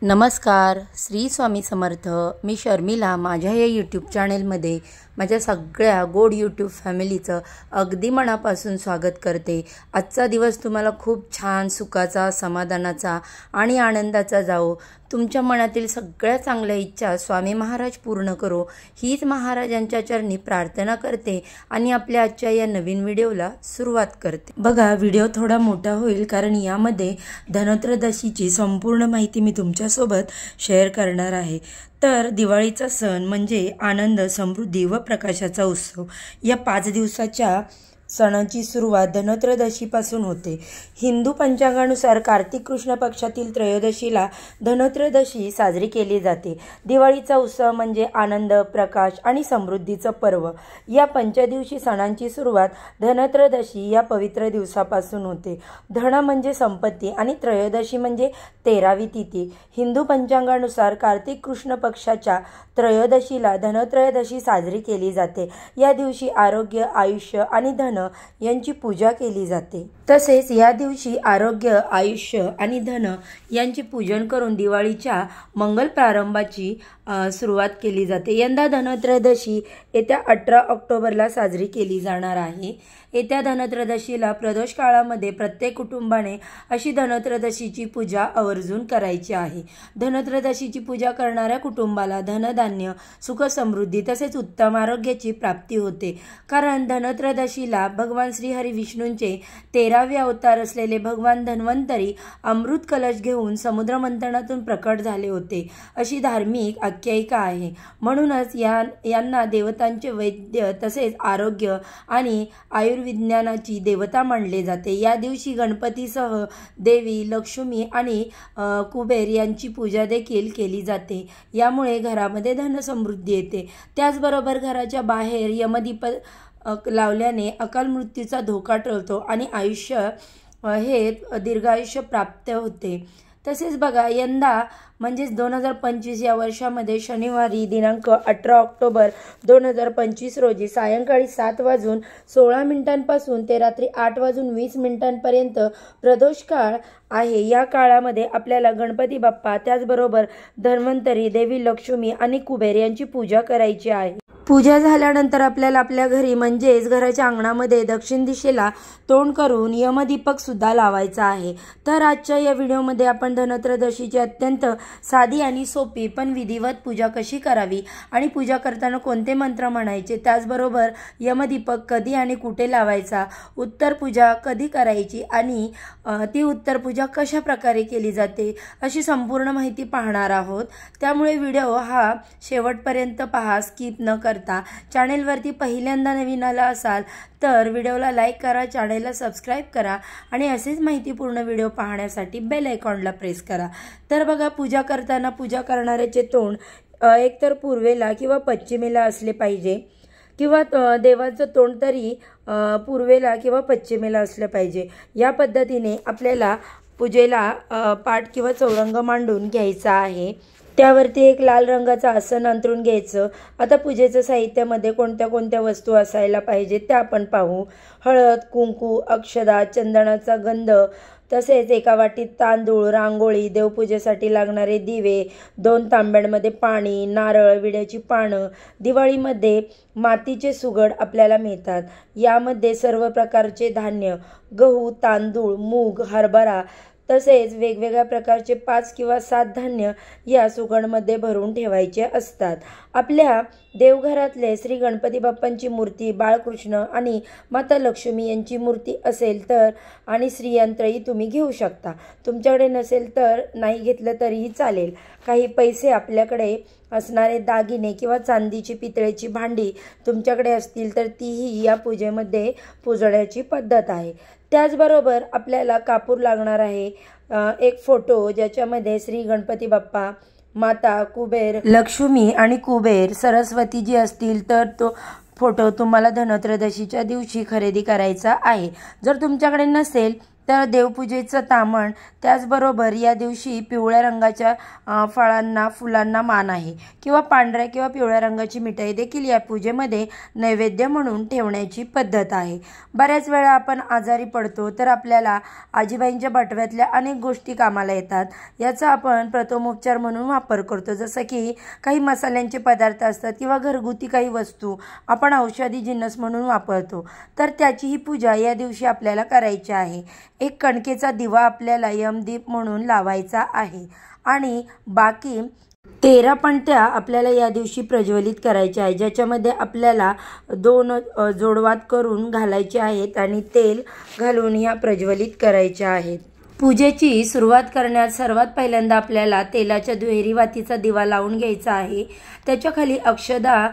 नमस्कार, श्री स्वामी समर्थ। मी शर्मिला माझ्या या यूट्यूब चॅनलमध्ये माझ्या सगळ्या गोड यूट्यूब फॅमिलीचं अगदी मनापासून स्वागत करते। आजचा दिवस तुम्हाला खूप छान सुखाचा, समाधानाचा आणि आनंदाचा जाओ। तुमच्या मनातील सगळ्या चांगल्या इच्छा स्वामी महाराज पूर्ण करो हीच महाराजांच्या चरणी प्रार्थना करते आणि आपल्या आजच्या या नवीन व्हिडिओला सुरुवात करते। बघा, व्हिडिओ थोडा मोठा होईल कारण यामध्ये धनत्रयोदशीची संपूर्ण माहिती मी तुमच्यासोबत शेअर करणार आहे। तर दिवाळीचा सण म्हणजे आनंद, समृद्धी व प्रकाशाचा उत्सव। या 5 दिवसाच्या सणाची सुरुवात धनत्रयोदशीपासून होते। हिंदू पंचांगानुसार कार्तिक कृष्ण पक्षातील त्रयोदशीला धनत्रयोदशी साजरी केली जाते। दिवाळीचा उत्सव म्हणजे आनंद, प्रकाश आणि समृद्धीचं पर्व। या पंचदिवशी सणांची सुरुवात धनत्रयोदशी या पवित्र दिवसापासून होते। धन म्हणजे संपत्ती आणि त्रयोदशी म्हणजे 13वी तिथी। हिंदू पंचांगानुसार कार्तिक कृष्ण पक्षाच्या त्रयोदशीला धनत्रयोदशी साजरी केली जाते। या दिवशी आरोग्य, आयुष्य आणि धन यांची पूजा केली जाते। तसेच या दिवशी आरोग्य, आयुष्य आणि धन यांचे पूजन करून दिवाळीच्या मंगल प्रारंभाची सुरुवात केली जाते। यंदा धनत्रयोदशी येत्या 18 ऑक्टोबरला साजरी केली जाणार आहे। येत्या धनत्रयोदशीला प्रदोष काळामध्ये प्रत्येक कुटुंबाने अशी धनत्रयोदशीची पूजा आवर्जून करायची आहे। धनत्रयोदशीची पूजा करणाऱ्या कुटुंबाला धनधान्य, सुख, समृद्धी तसेच उत्तम आरोग्याची प्राप्ती होते। कारण धनत्रयोदशीला भगवान श्री हरी विष्णूंचे 13वे अवतार असलेले भगवान धन्वंतरी अमृत कलश घेऊन समुद्र मंथनातून प्रकट झाले होते, अशी धार्मिक आख्यायिका आहे। म्हणूनच यांना देवतांचे वैद्य तसेच आरोग्य आणि आयुर्विज्ञानाची देवता मानले जाते। या दिवशी गणपतीसह देवी लक्ष्मी आणि कुबेर यांची पूजा देखील केली जाते। यामुळे घरामध्ये धनसमृद्धी येते। त्याचबरोबर घराच्या बाहेर यमदीप लावल्याने अकाल मृत्यूचा धोका टळतो आणि आयुष्य हे दीर्घायुष्य प्राप्त होते। तसेच बघा, यंदा म्हणजेच 2025 या वर्षामध्ये शनिवारी दिनांक 18 ऑक्टोबर 2025 रोजी सायंकाळी 7:16 ते रात्री 8:20 प्रदोष काळ आहे। या काळामध्ये आपल्याला गणपती बाप्पा, त्याचबरोबर धन्वंतरी, देवी लक्ष्मी आणि कुबेर यांची पूजा करायची आहे। पूजा झाल्यानंतर आपल्याला आपल्या घरी म्हणजेच घराच्या अंगणामध्ये दक्षिण दिशेला तोंड करून यमदीपक सुद्धा लावायचा आहे। तर आजच्या या व्हिडिओमध्ये आपण धनत्रयोदशीची अत्यंत साधी आणि सोपी पण विधिवत पूजा कशी करावी आणि पूजा करताना कोणते मंत्र म्हणायचे, त्याचबरोबर यमदीपक कधी आणि कुठे लावायचा, उत्तर पूजा कधी करायची आणि ती उत्तर पूजा कशा प्रकारे केली जाते, अशी संपूर्ण माहिती पाहणार आहोत। त्यामुळे व्हिडिओ हा शेवटपर्यंत पहा, स्किप न करता। चॅनेलवरती पहिल्यांदा नवीन आला असाल तर व्हिडिओला लाईक करा, चॅनेलला सबस्क्राईब करा आणि असेच माहितीपूर्ण व्हिडिओ पाहण्यासाठी बेल आयकॉनला प्रेस करा। तर बघा, पूजा करताना पूजा करणाऱ्याचे तोंड एकतर पूर्वेला किंवा पश्चिमेला असले पाहिजे किंवा देवाचं तोंड तरी पूर्वेला किंवा पश्चिमेला असलं पाहिजे। या पद्धतीने आपल्याला पूजेला पाट किंवा चौरंग मांडून घ्यायचा आहे। त्यावरती एक लाल रंगाचं आसन अंथरून घ्यायचं। आता पूजेचं साहित्यामध्ये कोणत्या कोणत्या वस्तू असायला पाहिजे ते आपण पाहू। हळद, कुंकू, अक्षदा, चंदनाचा गंध, तसेच एका वाटीत तांदूळ, रांगोळी, देवपूजेसाठी लागणारे दिवे, 2 तांब्यांमध्ये पाणी, नारळ, विड्याची पानं। दिवाळीमध्ये मातीचे सुगड आपल्याला मिळतात। यामध्ये सर्व प्रकारचे धान्य, गहू, तांदूळ, मूग, हरभरा तसेच वेगवेगळ्या प्रकारचे 5 किंवा 7 धान्य या सुगडमध्ये भरून ठेवायचे असतात। आपल्या देवघरातले श्री गणपती बाप्पांची मूर्ती, बाळकृष्ण आणि माता लक्ष्मी यांची मूर्ती असेल तर आणि श्रीयंत्रही तुम्ही घेऊ शकता। तुमच्याकडे नसेल तर नाही घेतलं तरीही चालेल। काही पैसे, आपल्याकडे असणारे दागिने किंवा चांदीची, पितळेची भांडी तुमच्याकडे असतील तर तीही या पूजेमध्ये पूजण्याची पद्धत आहे। त्याचबरोबर आपल्याला कापूर लागणार आहे, एक फोटो ज्याच्यामध्ये श्री गणपती बाप्पा, माता, कुबेर, लक्ष्मी आणि कुबेर, सरस्वती जी असतील तर तो फोटो तुम्हाला धनत्रयोदशीच्या दिवशी खरेदी करायचा आहे। जर तुमच्याकडे नसेल तर देवपूजेचं तामण, त्याचबरोबर या दिवशी पिवळ्या रंगाच्या फळांना फुलांना मान आहे किंवा पांढऱ्या किंवा पिवळ्या रंगाची मिठाई देखील या पूजेमध्ये नैवेद्य म्हणून ठेवण्याची पद्धत आहे। बऱ्याच वेळा आपण आजारी पडतो तर आपल्याला आजीबाईंच्या बटव्यातल्या अनेक गोष्टी कामाला येतात। याचा आपण प्रथमोपचार म्हणून वापर करतो, जसं की काही मसाल्यांचे पदार्थ असतात किंवा घरगुती काही वस्तू आपण औषधी जिन्नस म्हणून वापरतो, तर त्याची ही पूजा या दिवशी आपल्याला करायची आहे। एक कणकेचा दिवा आपल्याला यमदीप म्हणून लावायचा आहे आणि बाकी 13 पणत्या आपल्याला या दिवशी प्रज्वलित करायच्या आहे, ज्याच्यामध्ये आपल्याला 2 जोडवात करून घालायचे आहेत आणि तेल घालून ह्या प्रज्वलित करायच्या आहेत। पूजेची सुरुवात करण्यात सर्वात पहिल्यांदा आपल्याला तेलाच्या दुहेरी वातीचा दिवा लावून घ्यायचा आहे। त्याच्या खाली अक्षदा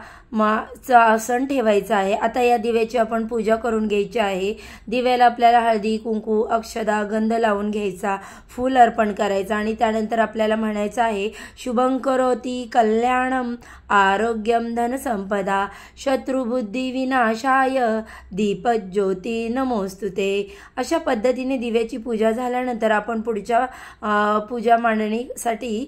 चा आसन ठेवायचा आहे। आता या दिव्याची आपण पूजा करून घ्यायची आहे। दिव्याला आपल्याला हळदी कुंकू अक्षदा गंध लावून घ्यायचा, फूल अर्पण करायचा आणि त्यानंतर आपल्याला म्हणायचं आहे शुभं करोति कल्याणम आरोग्यम धन संपदा शत्रुबुद्धी विनाशाय दीपज्योती नमोस्तुते। अशा पद्धतीने दिव्याची पूजा झाल्यानंतर आपण पुढच्या पूजा मांडणीसाठी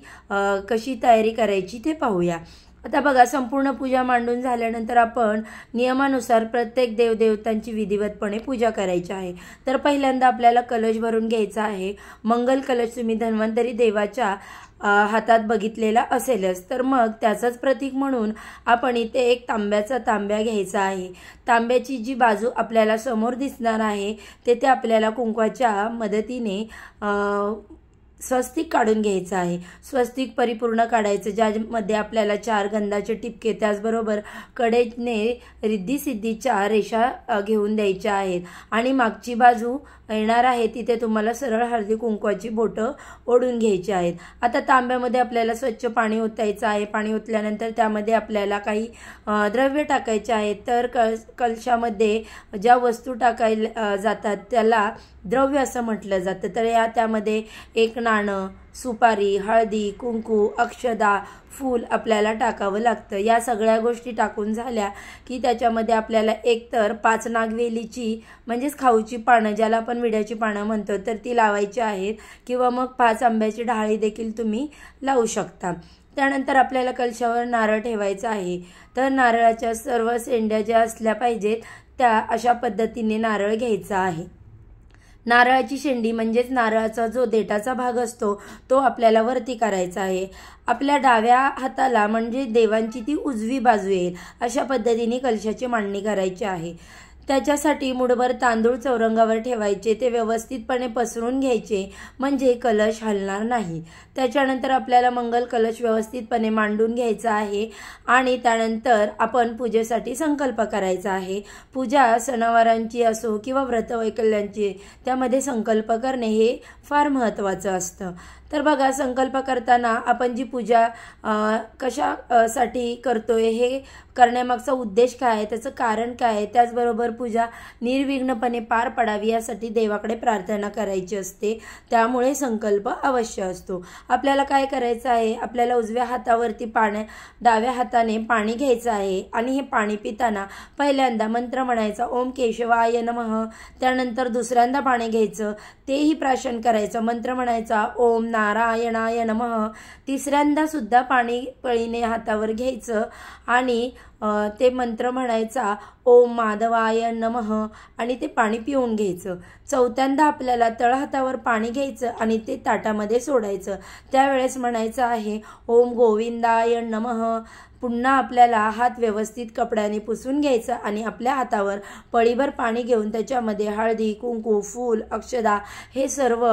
कशी तयारी करायची ते पाहूया। आता बघा, संपूर्ण पूजा मांडून झाल्यानंतर आपण नियमानुसार प्रत्येक देवदेवतांची विधिवतपणे पूजा करायची आहे। तर पहिल्यांदा आपल्याला कलश भरून घ्यायचा आहे। मंगल कलश तुम्ही धन्वंतरी देवाच्या हातात बघितलेला असेलच, तर मग त्याचंच प्रतीक म्हणून आपण इथे एक तांब्या घ्यायचा आहे। तांब्याची जी बाजू आपल्याला समोर दिसणार आहे तेथे आपल्याला कुंकवाच्या मदतीने स्वस्तिक काढून घ्यायचं आहे। स्वस्तिक परिपूर्ण काढायचं, ज्यामध्ये आपल्याला 4 गंधाचे टिपके त्याचबरोबर कडेने रिद्धी सिद्धीच्या रेषा घेऊन द्यायच्या आहेत आणि मागची बाजू येणार आहे तिथे तुम्हाला सरळ हळदी कुंकवाची बोटं ओढून घ्यायची आहेत। आता तांब्यामध्ये आपल्याला स्वच्छ पाणी ओतायचं आहे। पाणी ओतल्यानंतर त्यामध्ये आपल्याला काही द्रव्य टाकायचे आहेत। तर कलशामध्ये ज्या वस्तू टाकायला जातात त्याला द्रव्य असं म्हटलं जातं। तर त्यामध्ये एक नाणं, सुपारी, हळदी कुंकू अक्षदा फूल आपल्याला टाकावं लागतं। या सगळ्या गोष्टी टाकून झाल्या की त्याच्यामध्ये आपल्याला एकतर 5 नागवेलीची म्हणजेच खाऊची पानं, ज्याला आपण विड्याची पानं म्हणतो, तर ती लावायची आहेत किंवा मग 5 आंब्याची ढाळी देखील तुम्ही लावू शकता। त्यानंतर आपल्याला कलशावर नारळ ठेवायचा आहे। तर नारळाच्या सर्व शेंड्या ज्या असल्या पाहिजेत त्या अशा पद्धतीने नारळ घ्यायचा आहे। नारळाची शेंडी म्हणजेच नारळाचा जो देठाचा भाग असतो तो आपल्याला वरती करायचा आहे। आपल्या डाव्या हाताला म्हणजे देवांची ती उजवी बाजू येईल अशा पद्धतीने कलशाची मांडणी करायची आहे। त्याच्यासाठी मुठभर तांदूळ चौरंगावर ठेवायचे, ते व्यवस्थितपणे पसरून घ्यायचे म्हणजे कलश हलणार नाही। त्याच्यानंतर आपल्याला मंगल कलश व्यवस्थितपणे मांडून घ्यायचा आहे आणि त्यानंतर आपण पूजेसाठी संकल्प करायचा आहे। पूजा सणवारांची असो किंवा व्रतवैकल्यांची, त्यामध्ये संकल्प करणे हे फार महत्त्वाचं असतं। तर बघा, संकल्प करताना आपण जी पूजा कशासाठी करतोय हे करण्यामागचा उद्देश काय आहे, त्याचं कारण काय आहे, त्याचबरोबर पूजा निर्विघ्नपणे पार पडावी यासाठी देवाकडे प्रार्थना करायची असते, त्यामुळे संकल्प अवश्य असतो। आपल्याला काय करायचं आहे, आपल्याला उजव्या हातावरती डाव्या हाताने पाणी घ्यायचं आहे आणि हे पाणी पिताना पहिल्यांदा मंत्र म्हणायचा ओम केशवाय नमः। त्यानंतर दुसऱ्यांदा पाणी घ्यायचं, तेही प्राशन करायचं, मंत्र म्हणायचा ओम नारायणाय नमः। तिसऱ्यांदा सुद्धा पाणी पळीने हातावर घ्यायचं आणि ते मंत्र म्हणायचा ओम माधवाय नमः आणि ते पाणी पिऊन घ्यायचं। चौथ्यांदा आपल्याला तळहातावर पाणी घ्यायचं आणि ते ताटामध्ये सोडायचं, त्यावेळेस म्हणायचं आहे ओम गोविंदाय नमः। पुन्हा आपल्याला हात व्यवस्थित कपड्याने पुसून घ्यायचं आणि आपल्या हातावर पळीभर पाणी घेऊन त्याच्यामध्ये हळदी कुंकू फूल अक्षदा हे सर्व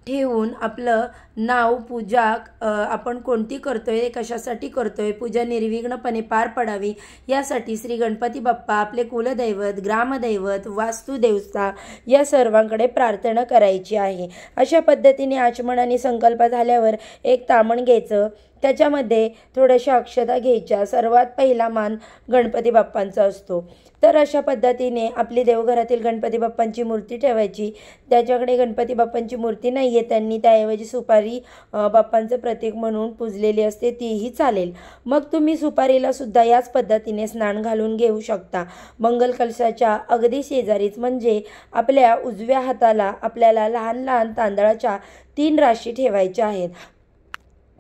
ठेवून आपलं नाव, पूजा आपण कोणती करतोय, कशासाठी करतोय, पूजा निर्विघ्नपणे पार पडावी यासाठी श्री गणपती बाप्पा, आपले कुलदैवत, ग्रामदैवत, वास्तुदेवता या सर्वांकडे प्रार्थना करायची आहे। अशा पद्धतीने आचमनाने संकल्प झाल्यावर एक तामण घ्यायचं, त्याच्यामध्ये थोड्याशा अक्षता घ्यायच्या। सर्वात पहिला मान गणपती बाप्पांचा असतो। तर अशा पद्धतीने आपली देवघरातील गणपती बाप्पांची मूर्ती ठेवायची। त्याच्याकडे गणपती बाप्पांची मूर्ती नाही आहे त्यांनी त्याऐवजी सुपारी सुपारी बाप्पांचं प्रतीक म्हणून पूजलेली असते तीही चालेल। मग तुम्ही सुपारीला सुद्धा याच पद्धतीने स्नान घालून घेऊ शकता। मंगल कलशाच्या अगदी शेजारीच म्हणजे आपल्या उजव्या हाताला आपल्याला लहान लहान तांदळाच्या 3 राशी ठेवायच्या आहेत।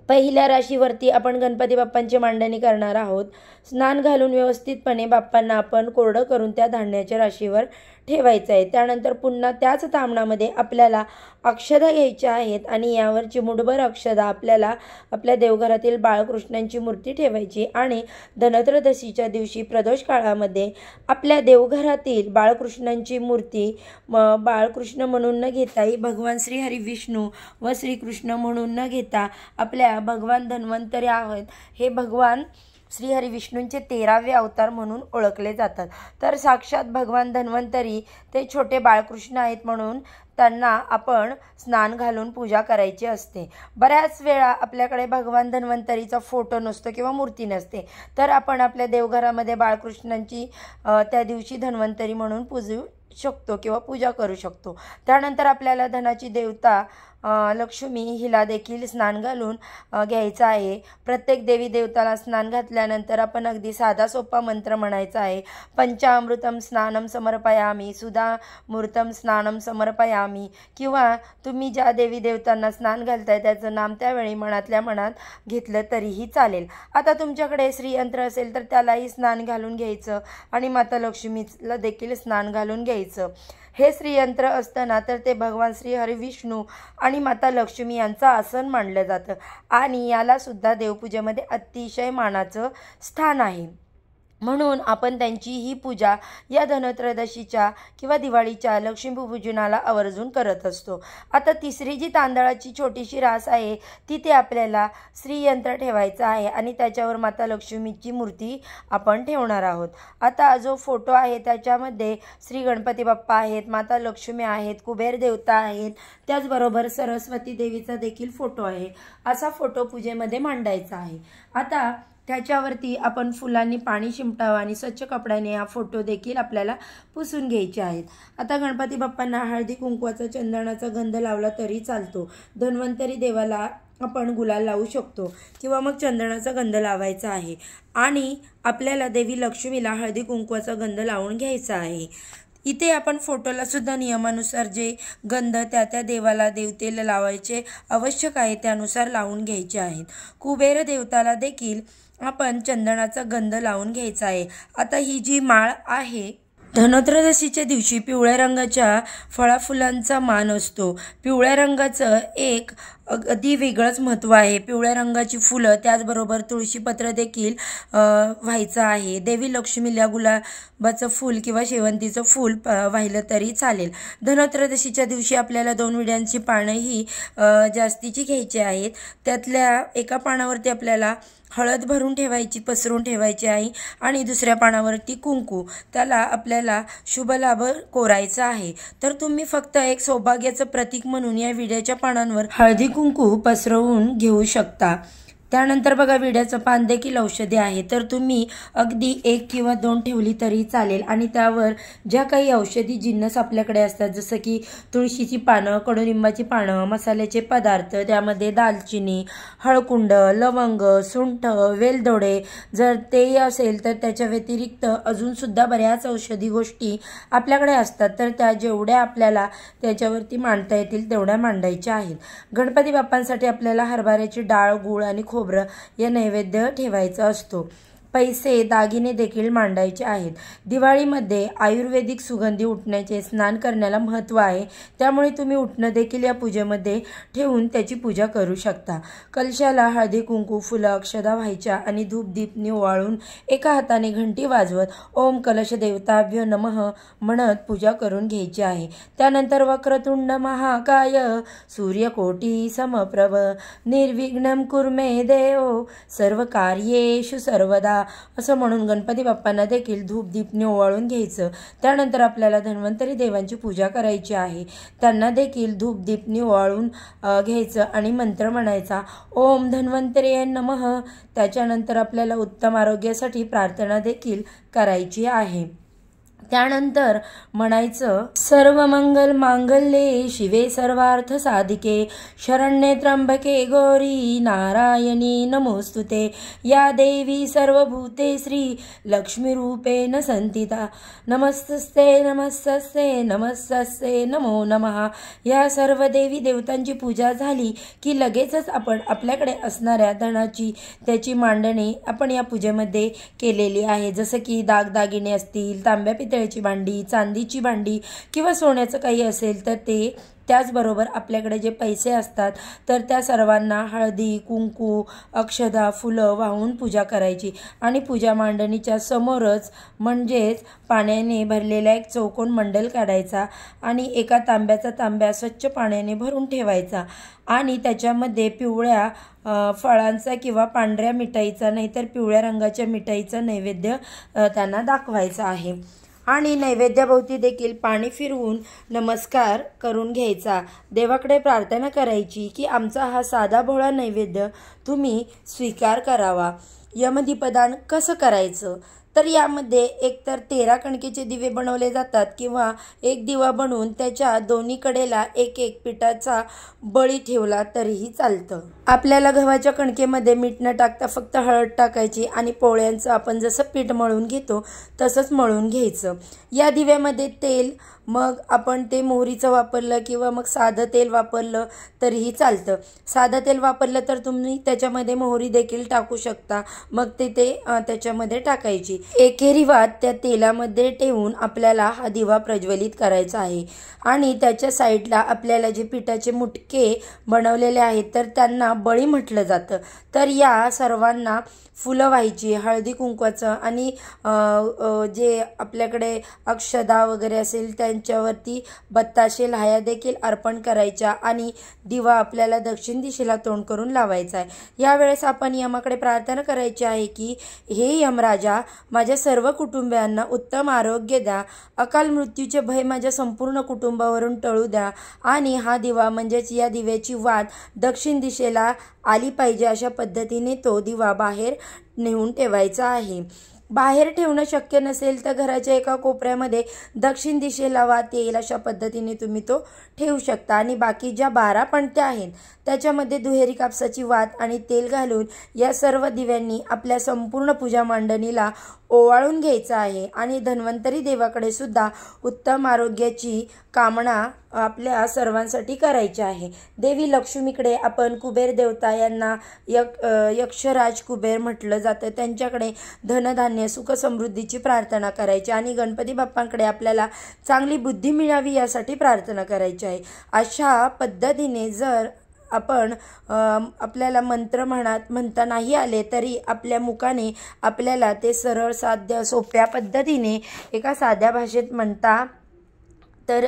पहिल्या राशीवरती आपण गणपती बाप्पांची मांडणी करणार आहोत। स्नान घालून व्यवस्थितपणे बाप्पांना आपण कोरडं करून त्या धान्याच्या राशीवर ठेवायचं आहे। त्यानंतर पुन्हा त्याच तामणामध्ये आपल्याला अक्षदा घ्यायच्या आहेत आणि यावर चिमूटभर अक्षदा आपल्याला आपल्या देवघरातील बाळकृष्णांची मूर्ती ठेवायची आणि धनत्रयोदशीच्या दिवशी प्रदोष काळामध्ये आपल्या देवघरातील बाळकृष्णांची मूर्ती बाळकृष्ण म्हणून न घेता भगवान श्री हरी विष्णू व श्रीकृष्ण म्हणून न घेता आपल्या भगवान धन्वंतरी आहेत हे भगवान श्रीहरी विष्णूंचे 13वे अवतार म्हणून ओळखले जातात। तर साक्षात भगवान धन्वंतरी ते छोटे बाळकृष्ण आहेत म्हणून त्यांना आपण स्नान घालून पूजा करायची असते। बऱ्याच वेळा आपल्याकडे भगवान धन्वंतरीचा फोटो नसतो किंवा मूर्ती नसते, तर आपण आपल्या देवघरामध्ये बाळकृष्णांची त्या दिवशी धन्वंतरी म्हणून पूजू शकतो किंवा पूजा करू शकतो। त्यानंतर आपल्याला धनाची देवता लक्ष्मी हिला देखील स्नान घालून घ्यायचं आहे। प्रत्येक देवी देवताला स्नान घातल्यानंतर आपण अगदी साधा सोपा मंत्र म्हणायचा आहे। पंचामृतम स्नानम समर्पयामी सुधामूर्तम स्नानम समर्पयामी, किंवा तुम्ही ज्या देवी देवतांना स्नान घालताय त्याचं नाम त्यावेळी मनातल्या मनात घेतलं तरीही चालेल। आता तुमच्याकडे श्रीयंत्र असेल तर त्यालाही स्नान घालून घ्यायचं आणि माता लक्ष्मीला देखील स्नान घालून घ्यायचं। हे श्रीयंत्र असताना तर ते भगवान श्री हरी विष्णू आणि माता लक्ष्मी यांचं आसन मानलं जातं आणि याला सुद्धा देवपूजेमध्ये अतिशय मानाचं स्थान आहे। म्हणून आपण त्यांची ही पूजा या धनत्रयोदशीच्या किंवा दिवाळीच्या लक्ष्मीपूजनाला आवर्जून करत असतो। आता तिसरी जी तांदळाची छोटीशी रास आहे तिथे आपल्याला श्रीयंत्र ठेवायचं आहे आणि त्याच्यावर माता लक्ष्मीची मूर्ती आपण ठेवणार आहोत। आता जो फोटो आहे त्याच्यामध्ये श्री गणपती बाप्पा आहेत, माता लक्ष्मी आहेत, कुबेर देवता आहेत, त्याचबरोबर सरस्वती देवीचा देखील फोटो आहे। असा फोटो पूजेमध्ये मांडायचा आहे। आता त्याच्यावरती आपण फुलांनी पाणी शिंपटावं आणि स्वच्छ कपड्याने हा फोटो देखील आपल्याला पुसून घ्यायचे आहेत। आता गणपती बाप्पांना हळदी कुंकवाचा चंदनाचा गंध लावला तरी चालतो। धन्वंतरी देवाला आपण गुलाल लावू शकतो किंवा मग चंदनाचा गंध लावायचा आहे आणि आपल्याला देवी लक्ष्मीला हळदी कुंकवाचा गंध लावून घ्यायचा आहे। इथे आपण फोटोला सुद्धा नियमानुसार जे गंध त्या देवाला देवतेला लावायचे आवश्यक आहे त्यानुसार लावून घ्यायचे आहेत। कुबेर देवताला देखील आपण चंदनाचा गंध लावून घ्यायचा आहे। आता ही जी माळ आहे धनत्रयोदशीच्या दिवशी पिवळ्या रंगाच्या फळाफुलांचा मान असतो। पिवळ्या रंगाचं एक अगदी वेगळंच महत्त्व आहे। पिवळ्या रंगाची फुलं त्याचबरोबर तुळशीपत्र देखील व्हायचं आहे। देवी लक्ष्मीला गुलाबाचं फूल किंवा शेवंतीचं फूल वाहिलं तरी चालेल। धनत्रयोदशीच्या दिवशी आपल्याला 2 विड्यांची पानं ही जास्तीची घ्यायची आहेत। त्यातल्या एका पानावरती आपल्याला हळद भरून ठेवायची, पसरून ठेवायची आहे आणि दुसऱ्या पानावरती कुंकू, त्याला आपल्याला शुभलाभ कोरायचा आहे। तर तुम्ही फक्त एक सौभाग्याचं प्रतीक म्हणून या विड्याच्या पानांवर हळदी कुंकू पसरवून घेऊ शकता। त्यानंतर बघा विड्याचं पान देखील औषधी आहे, तर तुम्ही अगदी 1 किंवा 2 ठेवली तरी चालेल आणि त्यावर ज्या काही औषधी जिन्नस आपल्याकडे असतात जसं की तुळशीची पानं, कडुलिंबाची पानं, मसाल्याचे पदार्थ, त्यामध्ये दालचिनी, हळकुंड, लवंग, सुंठ, वेलदोडे जर ते असेल तर त्याच्या व्यतिरिक्त अजूनसुद्धा बऱ्याच औषधी गोष्टी आपल्याकडे असतात, तर त्या जेवढ्या आपल्याला त्याच्यावरती मांडता येतील तेवढ्या मांडायच्या आहेत। गणपती बाप्पांसाठी आपल्याला हरभऱ्याची डाळ, गूळ आणि खोबरं या नैवेद्य ठेवायचा असतो। पैसे, दागिने देखील मांडायचे आहेत। दिवाळीमध्ये आयुर्वेदिक सुगंधी उटण्याचे स्नान करण्याला महत्त्व आहे, त्यामुळे तुम्ही उटणं देखील या पूजेमध्ये ठेवून त्याची पूजा करू शकता। कलशाला हळदी कुंकू, फुलं, अक्षदा व्हायच्या आणि धूप दीपनी ओवाळून एका हाताने घंटी वाजवत ओम कलश देवताभ्यो नमः म्हणत पूजा करून घ्यायची आहे। त्यानंतर वक्रतुंड महाकाय सूर्यकोटी समप्रभ निर्विघ्नं कुर्मे देव सर्व कार्येषु सर्वदा असं म्हणून गणपती बाप्पांना देखील धूप दीपने ओवाळून घ्यायचं। त्यानंतर आपल्याला धन्वंतरी देवांची पूजा करायची आहे, त्यांना देखील धूप दीपने ओवाळून घ्यायचं आणि मंत्र म्हणायचा ओम धन्वंतरी नमः। त्याच्यानंतर आपल्याला उत्तम आरोग्यासाठी प्रार्थना देखील करायची आहे। त्यानंतर म्हणायचं, सर्व मंगल मांगल्ये शिवे सर्वार्थ साधिके शरण्ये त्र्यंबके गौरी नारायणी नमोस्तुते या देवी सर्वभूते श्री लक्ष्मी रूपेण संस्थिता नमस्तस्ते नमस्तस्ते नमस्तस्ते नमो नमः। या सर्व देवी देवतांची पूजा झाली की लगेचच आपण आपल्याकडे असणाऱ्या धनाची त्याची मांडणी आपण या पूजेमध्ये केलेली आहे। जसं की दागदागिने असतील, तांब्या पितळेची भांडी, चांदीची भांडी किंवा सोन्याचं काही असेल तर ते, त्याचबरोबर आपल्याकडे जे पैसे असतात तर त्या सर्वांना हळदी कुंकू अक्षदा फुलं वाहून पूजा करायची आणि पूजा मांडणीच्या समोरच म्हणजेच पाण्याने भरलेला एक चौकोन मंडल काढायचा आणि एका तांब्याचा तांब्या स्वच्छ पाण्याने भरून ठेवायचा आणि त्याच्यामध्ये पिवळ्या फळांचा किंवा पांढऱ्या मिठाईचा नाहीतर पिवळ्या रंगाच्या मिठाईचा नैवेद्य त्यांना दाखवायचा आहे आणि नैवेद्याभोवती देखील पाणी फिरवून नमस्कार करून घ्यायचा। देवाकडे प्रार्थना करायची की आमचा हा साधा भोळा नैवेद्य तुम्ही स्वीकार करावा। यमदीपदान कसं करायचं तर यामध्ये एकतर 13 कणकेचे दिवे बनवले जातात किंवा एक दिवा बनवून त्याच्या दोन्ही कडेला एक एक पिठाचा बळी ठेवला तरीही चालतं। आपल्याला गव्हाच्या कणकेमध्ये मीठ न टाकता फक्त हळद टाकायची आणि पोळ्यांचं आपण जसं पीठ मळून घेतो तसंच मळून घ्यायचं। या दिव्यामध्ये तेल, मग आपण ते मोहरीचं वापरलं किंवा मग साधं तेल वापरलं तरीही चालतं। साधं तेल वापरलं तर तुम्ही त्याच्यामध्ये मोहरी देखील टाकू शकता, मग ते त्याच्यामध्ये टाकायची। एकेरी त्या तेलामध्ये ठेवून आपल्याला हा दिवा प्रज्वलित करायचा आहे आणि त्याच्या साईडला आपल्याला जे पिठाचे मुटके बनवलेले आहेत तर त्यांना बळी म्हटलं जातं। तर या सर्वांना फुलं व्हायची हळदी कुंकवाचं आणि जे आपल्याकडे अक्षदा वगैरे असेल त्यांच्यावरती बत्ताशे लाह्या देखील अर्पण करायच्या आणि दिवा आपल्याला दक्षिण दिशेला तोंड करून लावायचा आहे। यावेळेस आपण यमाकडे प्रार्थना करायची आहे की हे यमराजा, माझ्या सर्व कुटुंबियांना उत्तम आरोग्य द्या, अकाल मृत्यूचे भय माझ्या संपूर्ण कुटुंबावरून टळू द्या आणि हा दिवा म्हणजेच या दिव्याची वात दक्षिण दिशेला आली पाहिजे अशा पद्धतीने तो दिवा बाहेर नेऊन ठेवायचा आहे। बाहेर ठेवणं शक्य नसेल तर घराच्या एका कोपऱ्यामध्ये दक्षिण दिशेला वात येईल अशा पद्धतीने तुम्ही तो ठेवू शकता आणि बाकी ज्या 12 पणत्या आहेत त्याच्यामध्ये दुहेरी कापसाची वात आणि तेल घालून या सर्व दिव्यांनी आपल्या संपूर्ण पूजा मांडणीला ओवाळून घ्यायचं आहे आणि धन्वंतरी देवाकडे सुद्धा उत्तम आरोग्याची कामना आपल्या सर्वांसाठी करायची आहे। देवी लक्ष्मीकडे आपण कुबेर देवता यांना यक्षराज कुबेर म्हटलं जातं, त्यांच्याकडे धनधान्य सुख समृद्धीची प्रार्थना करायची आणि गणपती बाप्पांकडे आपल्याला चांगली बुद्धी मिळावी यासाठी प्रार्थना करायची आहे। अशा पद्धतीने जर आपण आपल्याला मंत्र म्हणता नाही आले तरी आपल्या मुखाने आपल्याला ते सरळ साध्य सोप्या पद्धतीने एका साध्या भाषेत म्हणता तर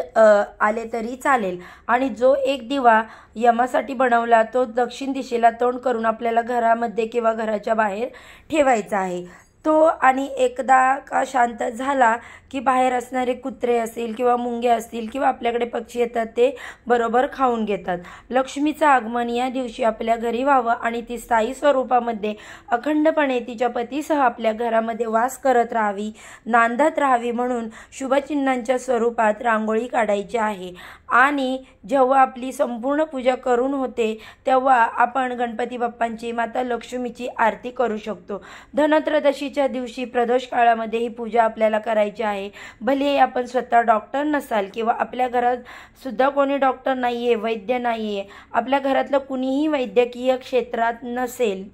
आले तरी चालेल आणि जो एक दिवा यमासाठी बनवला तो दक्षिण दिशेला तोंड करून आपल्याला घरामध्ये किंवा घराच्या बाहेर ठेवायचा आहे। तो आणि एकदा का शांत झाला की बाहेर असणारे कुत्रे असतील किंवा मुंग्या असतील किंवा आपल्याकडे पक्षी येतात ते बरोबर खाऊन घेतात। लक्ष्मीचं आगमन या दिवशी आपल्या घरी व्हावं आणि ती स्थायी स्वरूपामध्ये अखंडपणे तिच्या पतीसह आपल्या घरामध्ये वास करत राहावी, नांदत राहावी म्हणून शुभचिन्हांच्या स्वरूपात रांगोळी काढायची आहे आणि जेव्हा आपली संपूर्ण पूजा करून होते तेव्हा आपण गणपती बाप्पांची माता लक्ष्मीची आरती करू शकतो। धनत्रयोदशीच्या दिवशी प्रदोष काळामध्ये ही पूजा आपल्याला करायची आहे। भले आपण स्वतः डॉक्टर नसाल किंवा आपल्या घरात सुद्धा कोणी डॉक्टर नाहीये, वैद्य नाहीये, आपल्या घरातलं कुणीही वैद्यकीय क्षेत्रात नसेल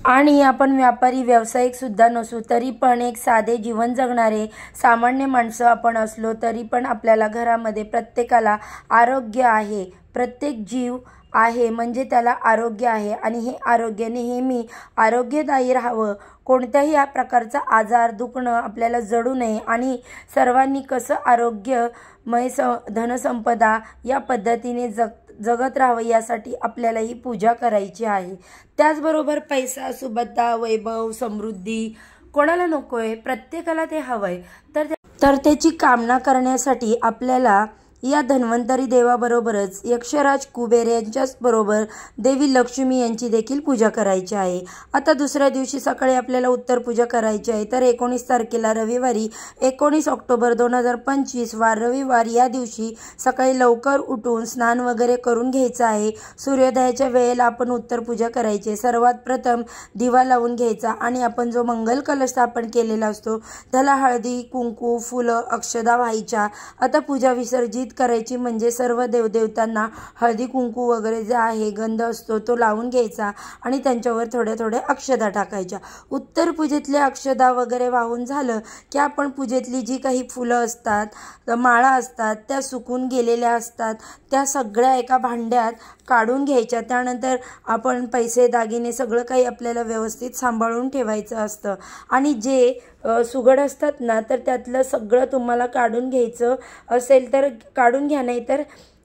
आणि आपण व्यापारी व्यावसायिक सुद्धा नसू तरी पण एक साधे जीवन जगणारे सामान्य माणसं आपण असलो तरी पण आपल्याला घरामध्ये प्रत्येकाला आरोग्य आहे, प्रत्येक जीव आहे म्हणजे त्याला आरोग्य आहे आणि हे आरोग्य नेहमी आरोग्यदायी राहावं, कोणत्याही या प्रकारचा आजार दुखणं आपल्याला जडू नये आणि सर्वांनी कसं आरोग्यमय धनसंपदा या पद्धतीने जगत राहावं यासाठी आपल्याला ही पूजा करायची आहे। त्याचबरोबर पैसा, सुबत्ता, वैभव, समृद्धी कोणाला नकोय, प्रत्येकाला ते हवंय तर त्याची कामना करण्यासाठी आपल्याला या धन्वंतरी देवाबरोबरच यक्षराज कुबेर यांच्याच बरोबर देवी लक्ष्मी यांची देखील पूजा करायची आहे। आता दुसऱ्या दिवशी सकाळी आपल्याला उत्तर पूजा करायची आहे। तर 19 तारखेला रविवारी 19 ऑक्टोबर 2025 वार रविवार या दिवशी सकाळी लवकर उठून स्नान वगैरे करून घ्यायचं आहे। सूर्योदयाच्या वेळेला आपण उत्तर पूजा करायची। सर्वात प्रथम दिवा लावून घ्यायचा आणि आपण जो मंगल कलश स्थापन केलेला असतो त्याला हळदी कुंकू फुलं अक्षदा व्हायच्या। आता पूजा विसर्जित करायची म्हणजे सर्व देवदेवतांना हळदी कुंकू वगैरे जे आहे गंध असतो तो लावून घ्यायचा आणि त्यांच्यावर थोड्या थोड्या अक्षदा टाकायच्या। उत्तर पूजेतल्या अक्षदा वगैरे वाहून झालं की आपण पूजेतली जी काही फुलं असतात माळा असतात त्या सुकून गेलेल्या असतात त्या सगळ्या एका भांड्यात काढून घ्यायच्या। त्यानंतर आपण पैसे दागिने सगळं काही आपल्याला व्यवस्थित सांभाळून ठेवायचं असतं आणि जे सुगड असतात ना तर त्यातलं सगळं तुम्हाला काढून घ्यायचं असेल तर काढून घ्या, नाही तर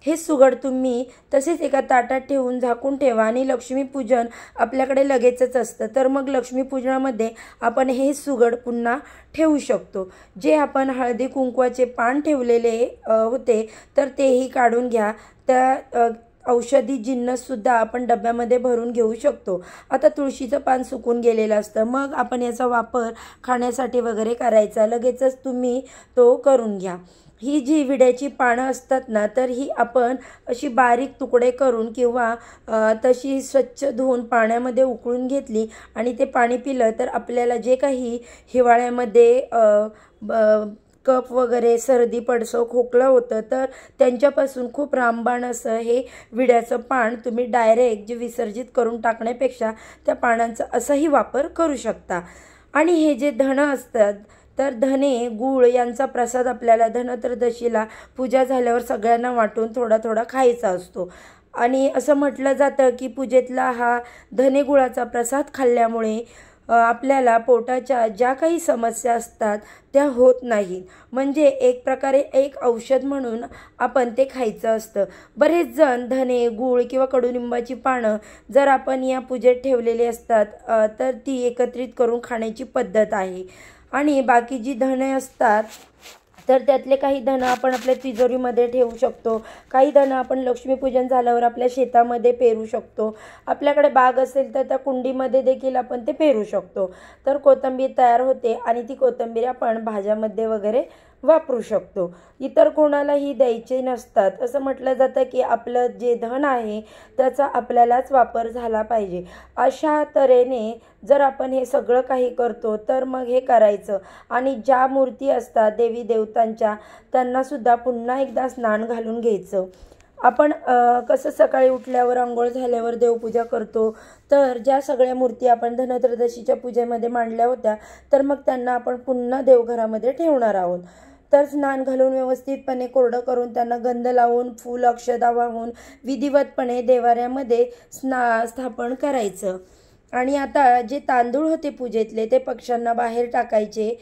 हे सुगड तुम्ही तसेच एका ताटात ठेवून झाकून ठेवा आणि लक्ष्मीपूजन आपल्याकडे लगेचच असतं तर मग लक्ष्मीपूजनामध्ये आपण हे सुगड पुन्हा ठेवू शकतो। जे आपण हळदी कुंकवाचे पान ठेवलेले होते तर तेही काढून घ्या। त्या औषधी जिन्नससुद्धा आपण डब्यामध्ये भरून घेऊ शकतो। आता तुळशीचं पान सुकून गेलेलं असतं मग आपण याचा वापर खाण्यासाठी वगैरे करायचा, लगेचच तुम्ही तो करून घ्या। ही जी विड्याची पानं असतात ना तर ही आपण अशी बारीक तुकडे करून किंवा तशी स्वच्छ धुवून पाण्यामध्ये उकळून घेतली आणि ते पाणी पिलं तर आपल्याला जे काही हिवाळ्यामध्ये कफ वगैरे सर्दी पडसं खोकला होतं तर त्यांच्यापासून खूप रामबाण असं हे विड्याचं पान तुम्ही डायरेक्ट जे विसर्जित करून टाकण्यापेक्षा त्या पानांचा असाही वापर करू शकता। आणि हे जे धण असतात तर धने गूळ यांचा प्रसाद आपल्याला धनत्रयोदशीला पूजा झाल्यावर सगळ्यांना वाटून थोडा थोडा खायचा असतो आणि असं म्हटलं जातं की पूजेतला हा धने गुळाचा प्रसाद खाल्ल्यामुळे आपल्याला पोटाच्या ज्या काही समस्या असतात त्या होत नाहीत, म्हणजे एक प्रकारे एक औषध म्हणून आपण ते खायचं असतं। बरेच जण धने गूळ किंवा कडुलिंबाची पानं जर आपण या पूजेत ठेवलेली असतात तर ती एकत्रित करून खाण्याची पद्धत आहे। आणि बाकी जी धने असतात तर त्यातले काही धन आपण आपल्या तिजोरीमध्ये ठेवू शकतो, काही धन आपण लक्ष्मीपूजन झाल्यावर आपल्या शेतामध्ये पेरू शकतो। आपल्याकडे बाग असेल तर त्या कुंडीमध्ये देखील आपण ते पेरू शकतो। तर कोथिंबीर तयार होते आणि ती कोथिंबीर आपण भाज्यामध्ये वगैरे वापरू शकतो। इतर कोणालाही द्यायचे नसतात। असं म्हटलं जातं की आपलं जे धन आहे त्याचा आपल्यालाच वापर झाला पाहिजे। अशा तऱ्हेने जर आपण हे सगळं काही करतो तर मग हे करायचं आणि ज्या मूर्ती असतात देवी देवतांच्या त्यांनासुद्धा पुन्हा एकदा स्नान घालून घ्यायचं। आपण कसं सकाळी उठल्यावर अंघोळ झाल्यावर देवपूजा करतो तर ज्या सगळ्या मूर्ती आपण धनत्रयोदशीच्या पूजेमध्ये मांडल्या होत्या तर मग त्यांना आपण पुन्हा देवघरामध्ये ठेवणार आहोत। तर स्नान घालून व्यवस्थितपणे कोरडं करून त्यांना गंध लावून फूल अक्षदा वाहून विधिवतपणे देवाऱ्यामध्ये स्थापन करायचं। आणि आता जे तांदूळ होते पूजेतले ते पक्ष्यांना बाहेर टाकायचे।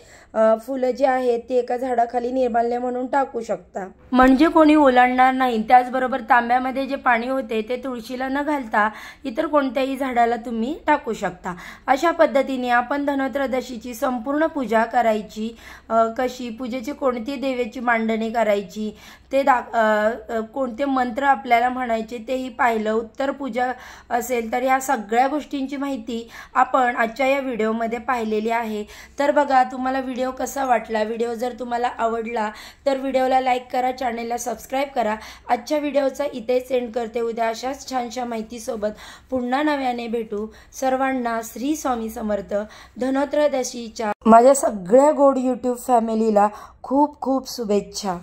फुलं जी आहेत ती एका झाडाखाली निर्माल्य म्हणून टाकू शकता, म्हणजे कोणी ओलांडणार नाही। त्याचबरोबर तांब्यामध्ये जे पाणी होते ते तुळशीला न घालता इतर कोणत्याही झाडाला तुम्ही टाकू शकता। अशा पद्धतीने आपण धनत्रयोदशीची संपूर्ण पूजा करायची। कशी पूजेची कोणती देवीची मांडणी करायची ते कोणते मंत्र आपल्याला म्हणायचे तेही पाहिलं। उत्तर पूजा असेल तर या सगळ्या गोष्टींची माहिती आपण आजच्या या व्हिडिओमध्ये पाहिलेली आहे। तर बघा तुम्हाला व्हिडिओ कसा वाटला। व्हिडिओ जर तुम्हाला आवडला तर व्हिडिओला लाईक करा, चॅनलला सबस्क्राईब करा। आजच्या व्हिडिओचा इथेच एंड करते। उद्या अशाच छानशा माहितीसोबत पुन्हा नव्याने भेटू। सर्वांना श्री स्वामी समर्थ। धनत्रयोदशीच्या माझ्या सगळ्या गोड यूट्यूब फॅमिलीला खूप खूप शुभेच्छा।